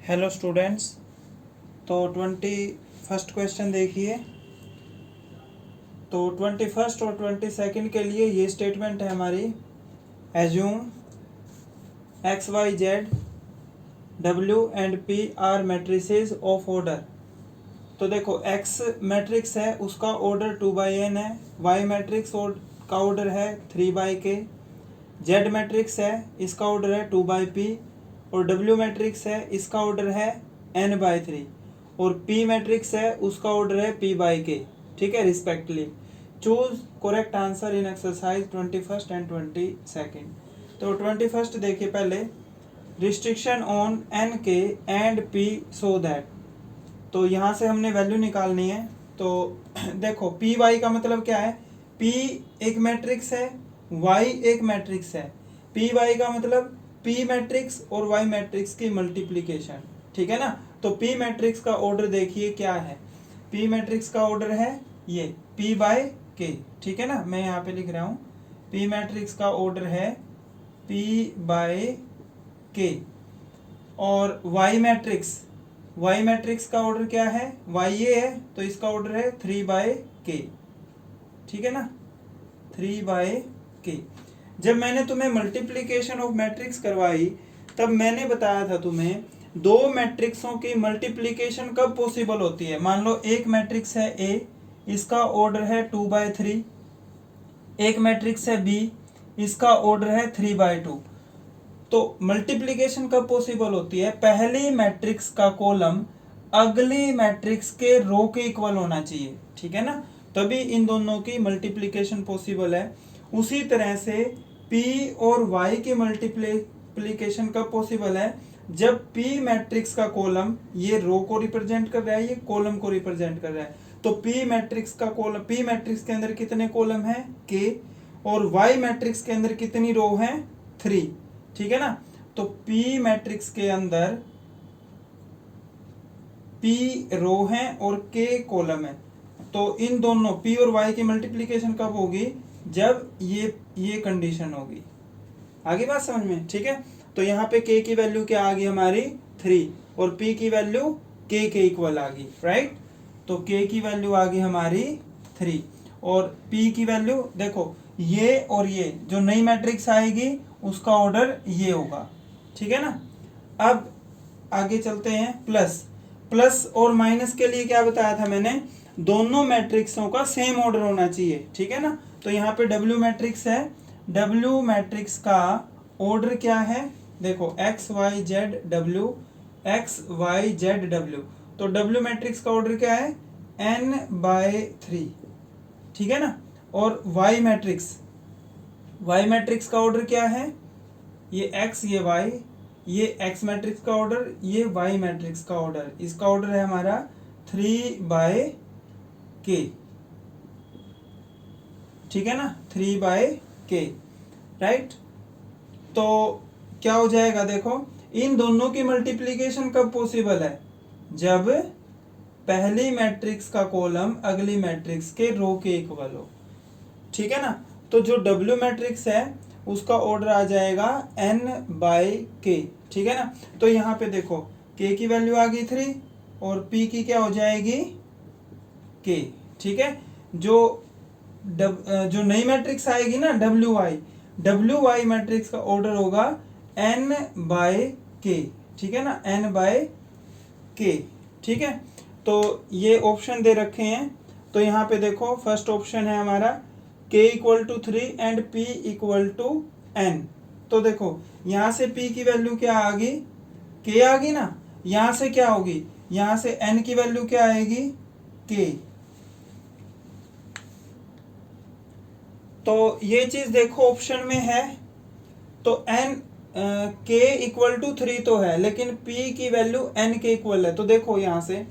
Hello students. तो 21st question देखिए। तो 21st और 22nd के लिए ये स्टेटमेंट है हमारी। Assume X Y Z W and P R matrices of order. तो देखो एक्स मैट्रिक्स है, उसका ऑर्डर 2/n है। वाई मैट्रिक्स का ऑर्डर है 3/k। जेड मैट्रिक्स है, इसका ऑर्डर है 2/p। और डब्ल्यू मैट्रिक्स है, इसका ऑर्डर है n/3। और पी मैट्रिक्स है, उसका ऑर्डर है p/k। ठीक है, respectively. Choose correct answer in exercise 21st and 22nd। तो 21st देखिए पहले, रिस्ट्रिक्शन ऑन n के एंड p सो दैट। तो यहाँ से हमने वैल्यू निकालनी है। तो देखो पी वाई का मतलब क्या है, पी एक मैट्रिक्स है, वाई एक मैट्रिक्स है। पी वाई का मतलब पी मैट्रिक्स और वाई मैट्रिक्स की मल्टीप्लिकेशन। ठीक है ना। तो पी मैट्रिक्स का ऑर्डर देखिए क्या है। पी मैट्रिक्स का ऑर्डर है ये p/k। ठीक है ना, मैं यहाँ पे लिख रहा हूँ पी मैट्रिक्स का ऑर्डर है p/k। और वाई मैट्रिक्स का ऑर्डर क्या है, वाई ए है, तो इसका ऑर्डर है 3/k। ठीक है ना, 3/k। जब मैंने तुम्हें मल्टीप्लिकेशन ऑफ मैट्रिक्स करवाई, तब मैंने बताया था तुम्हें दो मैट्रिक्सों की मल्टीप्लिकेशन कब पॉसिबल होती है। मान लो एक मैट्रिक्स है ए, इसका ऑर्डर है 2/3। एक मैट्रिक्स है बी, इसका ऑर्डर है 3/2। तो मल्टीप्लिकेशन कब पॉसिबल होती है, पहली मैट्रिक्स का कॉलम अगली मैट्रिक्स के रो के इक्वल होना चाहिए। ठीक है ना, तभी इन दोनों की मल्टीप्लिकेशन पॉसिबल है। उसी तरह से p और y की मल्टीप्लिकेशन कब पॉसिबल है, जब p मैट्रिक्स का कॉलम ये रो को रिप्रेजेंट कर रहा है, ये कॉलम को रिप्रेजेंट कर रहा है। तो p मैट्रिक्स का कॉलम, p मैट्रिक्स के अंदर कितने कॉलम है k, और y मैट्रिक्स के अंदर कितनी रो है 3। ठीक है ना। तो P मैट्रिक्स के अंदर P रो है और K कॉलम है। तो इन दोनों P और Y की मल्टीप्लिकेशन कब होगी, जब ये कंडीशन होगी। आगे बात समझ में। ठीक है, तो यहाँ पे K की वैल्यू क्या आ गई हमारी 3, और P की वैल्यू K के इक्वल आ गई। राइट, तो K की वैल्यू आ गई हमारी 3, और P की वैल्यू देखो ये और ये जो नई मैट्रिक्स आएगी उसका ऑर्डर ये होगा। ठीक है ना। अब आगे चलते हैं। प्लस और माइनस के लिए क्या बताया था मैंने, दोनों मैट्रिक्सों का सेम ऑर्डर होना चाहिए। ठीक है ना। तो यहाँ पे डब्ल्यू मैट्रिक्स है, डब्ल्यू मैट्रिक्स का ऑर्डर क्या है, देखो X Y Z W, X Y Z W. तो डब्ल्यू मैट्रिक्स का ऑर्डर क्या है n/3। ठीक है ना। और वाई मैट्रिक्स का ऑर्डर क्या है, ये x ये y, ये x मैट्रिक्स का ऑर्डर, ये y मैट्रिक्स का ऑर्डर। इसका ऑर्डर है हमारा 3/k। ठीक है ना, 3/k। राइट, तो क्या हो जाएगा, देखो इन दोनों की मल्टीप्लिकेशन कब पॉसिबल है, जब पहली मैट्रिक्स का कॉलम अगली मैट्रिक्स के रो के इक्वल हो। ठीक है ना। तो जो W मैट्रिक्स है उसका ऑर्डर आ जाएगा n/k। ठीक है ना। तो यहाँ पे देखो k की वैल्यू आ गई 3 और p की क्या हो जाएगी k। ठीक है, जो नई मैट्रिक्स आएगी ना WY मैट्रिक्स का ऑर्डर होगा n/k। ठीक है ना, n/k। ठीक है, तो ये ऑप्शन दे रखे हैं। तो यहाँ पे देखो फर्स्ट ऑप्शन है हमारा k = 3 एंड p = n। तो देखो यहाँ से p की वैल्यू क्या आ गई, k आ गई ना। यहाँ से क्या होगी, यहाँ से n की वैल्यू क्या आएगी k। तो ये चीज देखो ऑप्शन में है। तो n k = 3 तो है, लेकिन p की वैल्यू n के इक्वल है। तो देखो यहाँ से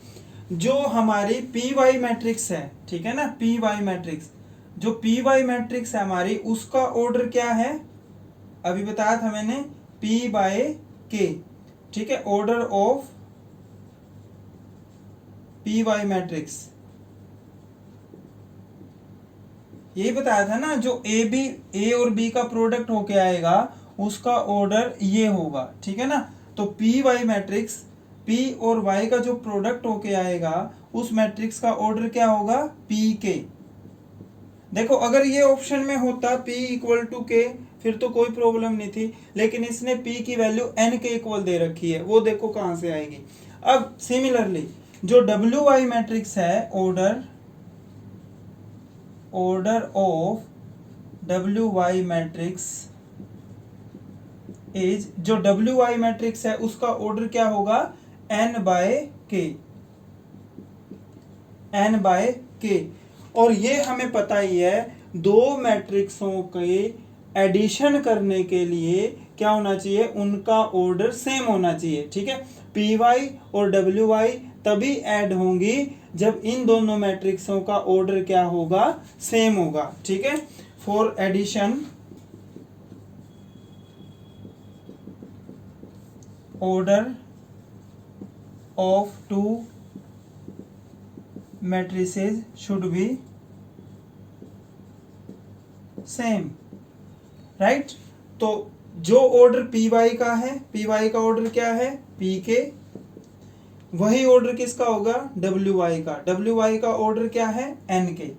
जो हमारी पी वाई मैट्रिक्स है, ठीक है ना, पी वाई मैट्रिक्स, जो पी वाई मैट्रिक्स है हमारी, उसका ऑर्डर क्या है, अभी बताया था मैंने p/k। ठीक है, order of P Y matrix यही बताया था ना, जो ए और बी का प्रोडक्ट होके आएगा उसका ऑर्डर ये होगा। ठीक है ना। तो पी वाई मैट्रिक्स पी और वाई का जो प्रोडक्ट होके आएगा उस मैट्रिक्स का ऑर्डर क्या होगा, पी के। देखो अगर ये ऑप्शन में होता P इक्वल टू के फिर तो कोई प्रॉब्लम नहीं थी, लेकिन इसने P की वैल्यू n के इक्वल दे रखी है, वो देखो कहां से आएगी। अब सिमिलरली जो डब्ल्यू वाई मैट्रिक्स है, order of W Y matrix is, जो डब्ल्यू वाई मैट्रिक्स है उसका ऑर्डर क्या होगा, n बाय के। और ये हमें पता ही है, दो मैट्रिक्सों के एडिशन करने के लिए क्या होना चाहिए, उनका ऑर्डर सेम होना चाहिए। ठीक है, पी वाई और डब्ल्यू वाई तभी ऐड होंगी जब इन दोनों मैट्रिक्सों का ऑर्डर क्या होगा, सेम होगा। ठीक है, for addition order of two matrices should be same, right. तो जो ऑर्डर पी वाई का है, पी वाई का ऑर्डर क्या है, पी के, वही ऑर्डर किसका होगा, डब्ल्यू वाई का। डब्ल्यू वाई का ऑर्डर क्या है, एन के।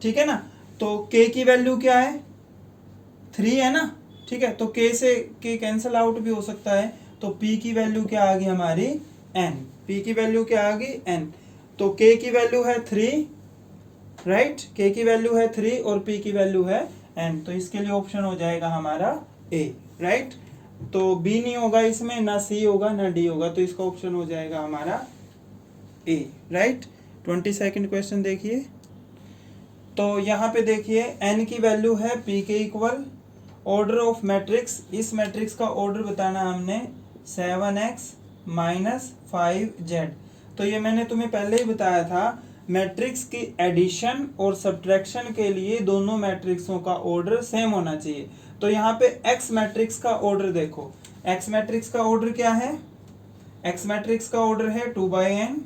ठीक है ना, तो के की वैल्यू क्या है, 3 है ना। ठीक है, तो के से के कैंसिल आउट भी हो सकता है, तो पी की वैल्यू क्या आ गई हमारी, एन। पी की वैल्यू क्या आ गई, एन। तो के की वैल्यू है 3, राइट, के की वैल्यू है 3 और पी की वैल्यू है एन, तो इसके लिए ऑप्शन हो जाएगा हमारा ए, राइट। तो बी नहीं होगा इसमें, ना सी होगा ना डी होगा, तो इसका ऑप्शन हो जाएगा हमारा ए, राइट। 22nd क्वेश्चन देखिए। तो यहाँ पे देखिए एन की वैल्यू है पी के इक्वल, ऑर्डर ऑफ मैट्रिक्स, इस मैट्रिक्स का ऑर्डर बताना हमने 7x माइनस 5z। तो ये मैंने तुम्हें पहले ही बताया था, मैट्रिक्स की एडिशन और सब्ट्रैक्शन के लिए दोनों मैट्रिक्सों का ऑर्डर सेम होना चाहिए। तो यहाँ पे x मैट्रिक्स का ऑर्डर देखो, x मैट्रिक्स का ऑर्डर क्या है, x मैट्रिक्स का ऑर्डर है 2/n,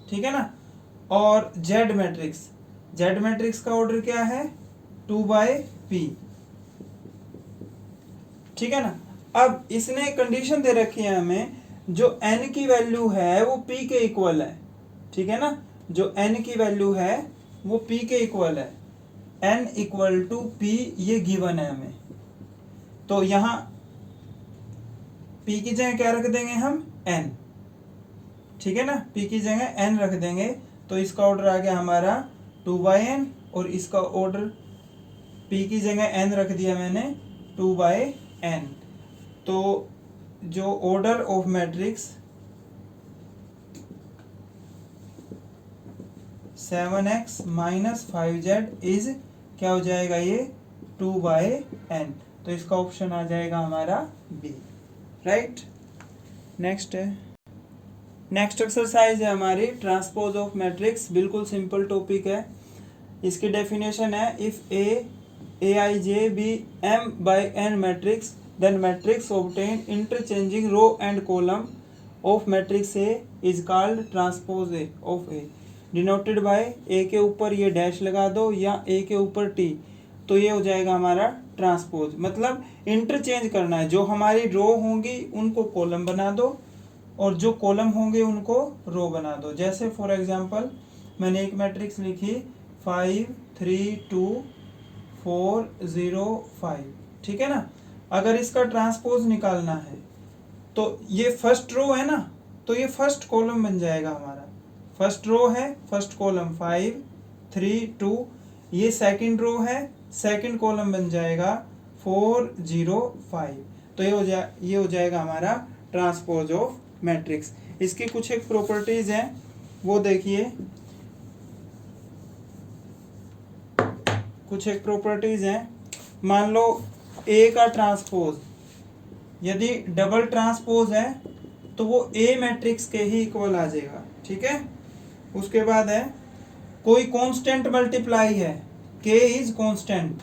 ठीक है ना। और z मैट्रिक्स का ऑर्डर क्या है, 2/p, ठीक है ना। अब इसने कंडीशन दे रखी है हमें, जो n की वैल्यू है वो p के इक्वल है, ठीक है ना। जो n की वैल्यू है वो p के इक्वल है, n इक्वल टू p, ये गिवन है हमें। तो यहां p की जगह क्या रख देंगे हम, n, ठीक है ना, p की जगह n रख देंगे। तो इसका ऑर्डर आ गया हमारा 2/n, और इसका ऑर्डर p की जगह n रख दिया मैंने 2/n। तो जो order of matrix 7x minus 5z is क्या हो जाएगा, ये 2/n। तो इसका ऑप्शन आ जाएगा हमारा बी, राइट। नेक्स्ट है, नेक्स्ट एक्सरसाइज है हमारी ट्रांसपोज ऑफ मैट्रिक्स, बिल्कुल सिंपल टॉपिक है। इसकी डेफिनेशन है, if A I J B m by n matrix, then matrix obtained interchanging row and column of matrix A is called transpose A of A, denoted by A के ऊपर ये dash लगा दो या ए के ऊपर टी, तो ये हो जाएगा हमारा ट्रांसपोज। मतलब इंटरचेंज करना है, जो हमारी रो होंगी उनको कॉलम बना दो और जो कॉलम होंगे उनको रो बना दो। जैसे फॉर एग्जांपल मैंने एक मैट्रिक्स लिखी 5 3 2 4 0 5, ठीक है ना। अगर इसका ट्रांसपोज निकालना है तो ये फर्स्ट रो है ना, तो ये फर्स्ट कॉलम बन जाएगा हमारा, फर्स्ट रो है, फर्स्ट कॉलम 5 3 2, ये सेकंड रो है, सेकंड कॉलम बन जाएगा 4 0 5। तो ये हो जाएगा हमारा ट्रांसपोज ऑफ मैट्रिक्स। इसकी कुछ एक प्रॉपर्टीज हैं, वो देखिए, कुछ एक प्रॉपर्टीज हैं। मान लो ए का ट्रांसपोज यदि डबल ट्रांसपोज है तो वो ए मैट्रिक्स के ही इक्वल आ जाएगा, ठीक है। उसके बाद है, कोई कांस्टेंट मल्टीप्लाई है, के इज कांस्टेंट,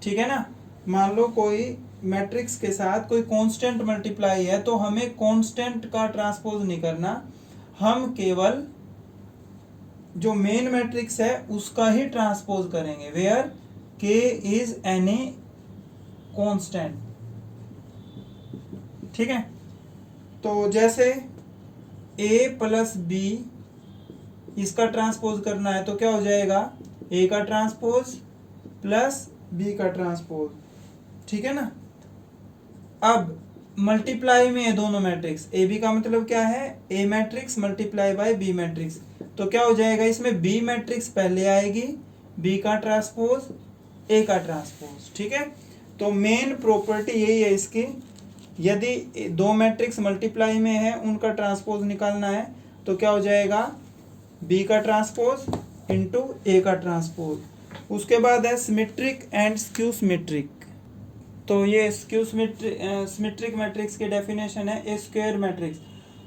ठीक है ना। मान लो कोई मैट्रिक्स के साथ कोई कांस्टेंट मल्टीप्लाई है, तो हमें कांस्टेंट का ट्रांसपोज नहीं करना, हम केवल जो मेन मैट्रिक्स है उसका ही ट्रांसपोज करेंगे, वेयर के इज एनी कांस्टेंट, ठीक है। तो जैसे ए प्लस बी इसका ट्रांसपोज करना है तो क्या हो जाएगा, ए का ट्रांसपोज प्लस बी का ट्रांसपोज, ठीक है ना। अब मल्टीप्लाई में है दोनों मैट्रिक्स, ए बी का मतलब क्या है, A matrix multiply by B matrix, तो क्या हो जाएगा इसमें बी मैट्रिक्स पहले आएगी, बी का ट्रांसपोज ए का ट्रांसपोज, ठीक है। तो मेन प्रॉपर्टी यही है इसकी, यदि दो मैट्रिक्स मल्टीप्लाई में है उनका ट्रांसपोज निकालना है तो क्या हो जाएगा, बी का ट्रांसपोज इंटू ए का ट्रांसपोज। उसके बाद है सिमेट्रिक एंड स्क्यू सिमेट्रिक। तो ये स्क्यू सिमेट्रिक मैट्रिक्स की डेफिनेशन है ए स्क्वायर मैट्रिक्स।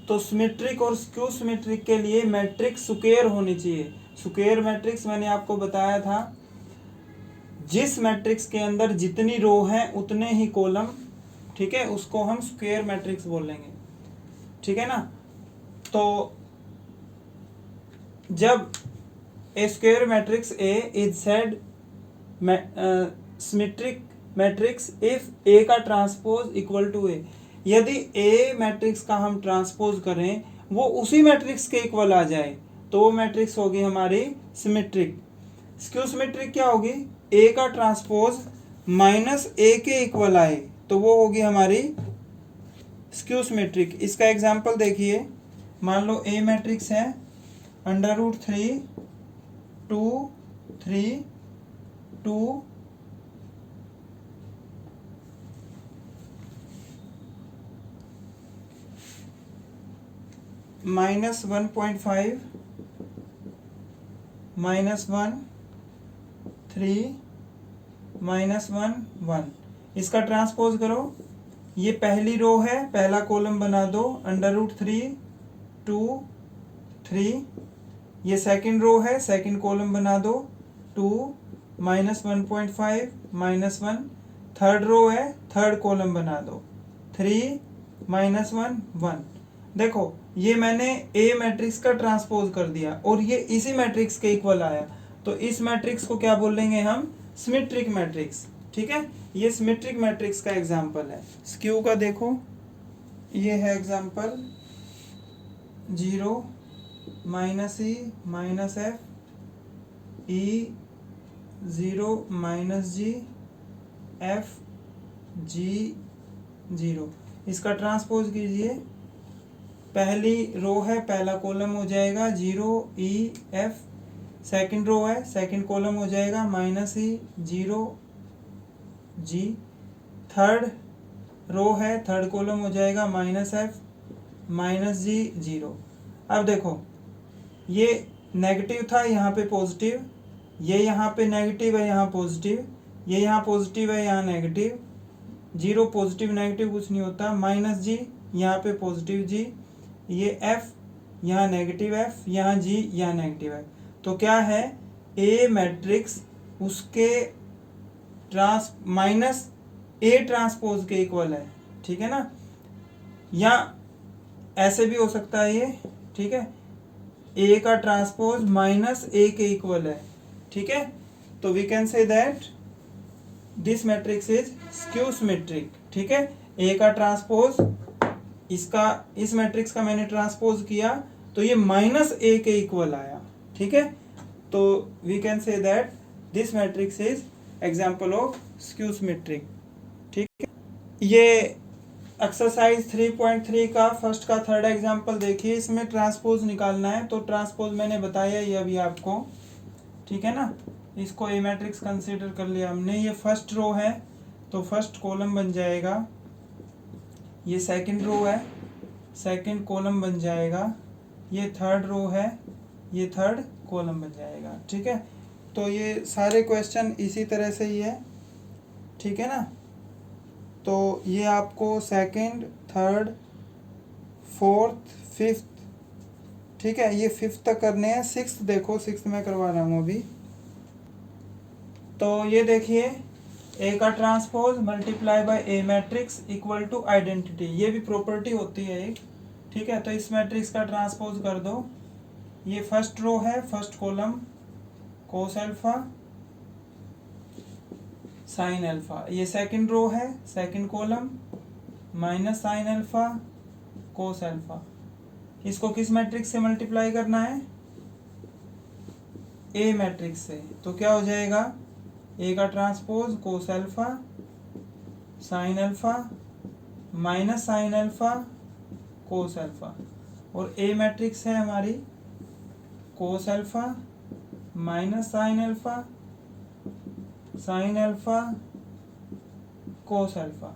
तो सिमेट्रिक और स्क्यू सिमेट्रिक के लिए मैट्रिक्स स्क्वायर होनी चाहिए। स्क्वायर मैट्रिक्स मैंने आपको बताया था, जिस मैट्रिक्स के अंदर जितनी रो है उतने ही कॉलम, ठीक है, उसको हम स्क्वायर मैट्रिक्स बोलेंगे, ठीक है ना। तो जब A square matrix A is said symmetric matrix if A का ट्रांसपोज इक्वल टू ए, यदि ए मैट्रिक्स का हम ट्रांसपोज करें वो उसी मैट्रिक्स के इक्वल आ जाए तो वो मैट्रिक्स होगी हमारी सिमेट्रिक। स्क्यू सिमेट्रिक क्या होगी, ए का ट्रांसपोज माइनस ए के इक्वल आए तो वो होगी हमारी स्क्यू सिमेट्रिक। इसका एग्जांपल देखिए, मान लो ए मैट्रिक्स है √3 2 3 2 -1.5 -1 3 -1 1। इसका ट्रांसपोज करो, ये पहली रो है, पहला कॉलम बना दो √3 2 3, ये सेकंड रो है, सेकंड कॉलम बना दो 2 -1.5 -1, थर्ड रो है, थर्ड कॉलम बना दो 3 -1 1। देखो ये मैंने ए मैट्रिक्स का ट्रांसपोज कर दिया और ये इसी मैट्रिक्स के इक्वल आया, तो इस मैट्रिक्स को क्या बोलेंगे हम, सिमेट्रिक मैट्रिक्स, ठीक है। ये सिमेट्रिक मैट्रिक्स का एग्जांपल है। स्क्यू का देखो, ये है example 0 -e -f e 0 -g f g 0। इसका ट्रांसपोज कीजिए, पहली रो है, पहला कॉलम हो जाएगा 0 e f, सेकंड रो है, सेकंड कॉलम हो जाएगा -e 0 g, थर्ड रो है, थर्ड कॉलम हो जाएगा -f -g 0। अब देखो ये नेगेटिव था, यहाँ पे पॉजिटिव, ये यहाँ पे नेगेटिव है, यहाँ पॉजिटिव, ये यहाँ पॉजिटिव है, यहाँ नेगेटिव, 0 पॉजिटिव नेगेटिव कुछ नहीं होता, -g यहाँ पे पॉजिटिव g, ये f यहाँ नेगेटिव f, यहाँ g यहाँ नेगेटिव है। तो क्या है, ए मैट्रिक्स उसके माइनस ए ट्रांसपोज के इक्वल है, ठीक है ना। या ऐसे भी हो सकता है ये, ठीक है, ए का ट्रांसपोज माइनस ए के इक्वल है, ठीक है। तो we can say that this matrix is skew symmetric, ठीक है। ए का ट्रांसपोज, इसका इस मैट्रिक्स का मैंने ट्रांसपोज किया तो ये -a के इक्वल आया, ठीक है। तो we can say that this matrix is example of skew symmetric, ठीक है। ये एक्सरसाइज 3.3 का फर्स्ट का थर्ड एग्जांपल देखिए, इसमें ट्रांसपोज निकालना है, तो ट्रांसपोज मैंने बताया ये अभी आपको, ठीक है ना। इसको ए मैट्रिक्स कंसीडर कर लिया हमने, ये फर्स्ट रो है तो फर्स्ट कॉलम बन जाएगा, ये सेकंड रो है, सेकंड कॉलम बन जाएगा, ये थर्ड रो है, ये थर्ड कॉलम बन जाएगा, ठीक है। तो ये सारे क्वेश्चन इसी तरह से ही है, ठीक है ना। तो ये आपको सेकंड, थर्ड, फोर्थ, फिफ्थ, ठीक है, ये फिफ्थ तक करने हैं। सिक्स्थ देखो, सिक्स्थ में करवा रहा हूँ अभी। तो ये देखिए, ए का transpose multiply by A matrix equal to identity, ये भी प्रॉपर्टी होती है एक, ठीक है। तो इस मैट्रिक्स का ट्रांसपोज कर दो, ये फर्स्ट रो है, फर्स्ट कॉलम कोस अल्फा साइन अल्फा, ये सेकंड रो है, second column minus sine alpha cos alpha. इसको किस मैट्रिक्स से मल्टीप्लाई करना है? ए मैट्रिक्स से। तो क्या हो जाएगा? ए का transpose cos alpha sine alpha minus sine alpha cos alpha, और ए मैट्रिक्स है हमारी cos alpha minus sine alpha cos alpha.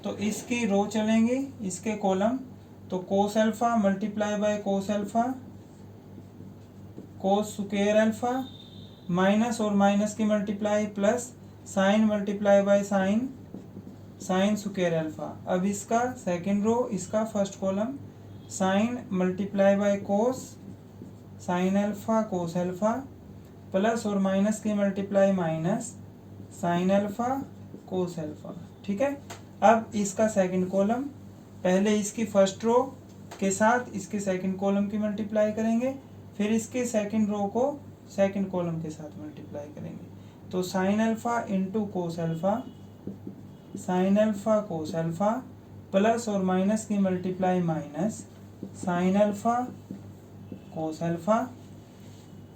तो इसकी रो चलेंगे, इसके कॉलम। तो cos alpha multiply by cos alpha cos square alpha minus और minus की multiply plus sine multiply by sine square alpha. अब इसका सेकंड रो, इसका first column, sine multiply by cos sine alpha cos alpha plus और minus की multiply minus sine alpha cos alpha. ठीक है। अब इसका सेकंड कॉलम, पहले इसकी फर्स्ट रो के साथ इसके सेकंड कॉलम की मल्टीप्लाई करेंगे, फिर इसके सेकंड रो को सेकंड कॉलम के साथ मल्टीप्लाई करेंगे। तो sine alpha into cos alpha sine alpha cos alpha plus और माइनस की multiply minus sine alpha cos alpha.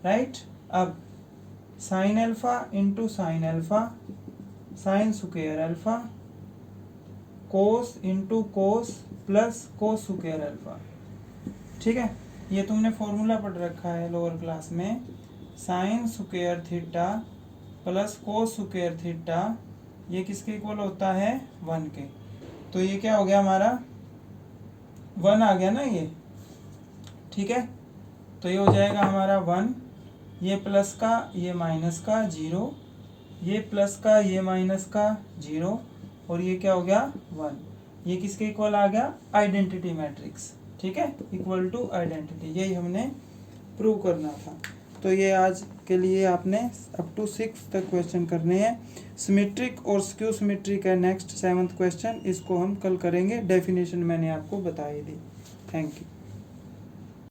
Right. अब sine alpha into sine alpha sine square alpha cos into cos plus cos square alpha. ठीक है। ये तुमने formula पढ़ रखा है लोअर क्लास में, sine square theta plus cos square theta, ये किसके इक्वल होता है? 1 के। तो ये क्या हो गया हमारा? 1 आ गया ना ये। ठीक है। तो ये हो जाएगा हमारा 1, ये प्लस का ये माइनस का 0, ये प्लस का ये माइनस का 0, और ये क्या हो गया? 1। ये किसके इक्वल आ गया? Identity matrix. ठीक है। इक्वल टू आइडेंटिटी, यही हमने प्रूव करना था। तो ये आज के लिए आपने अप टू 6 तक क्वेश्चन करने हैं। सिमेट्रिक और स्क्यू सिमेट्रिक है नेक्स्ट 7th क्वेश्चन, इसको हम कल करेंगे। डेफिनेशन मैंने आपको बताई दी। Thank you.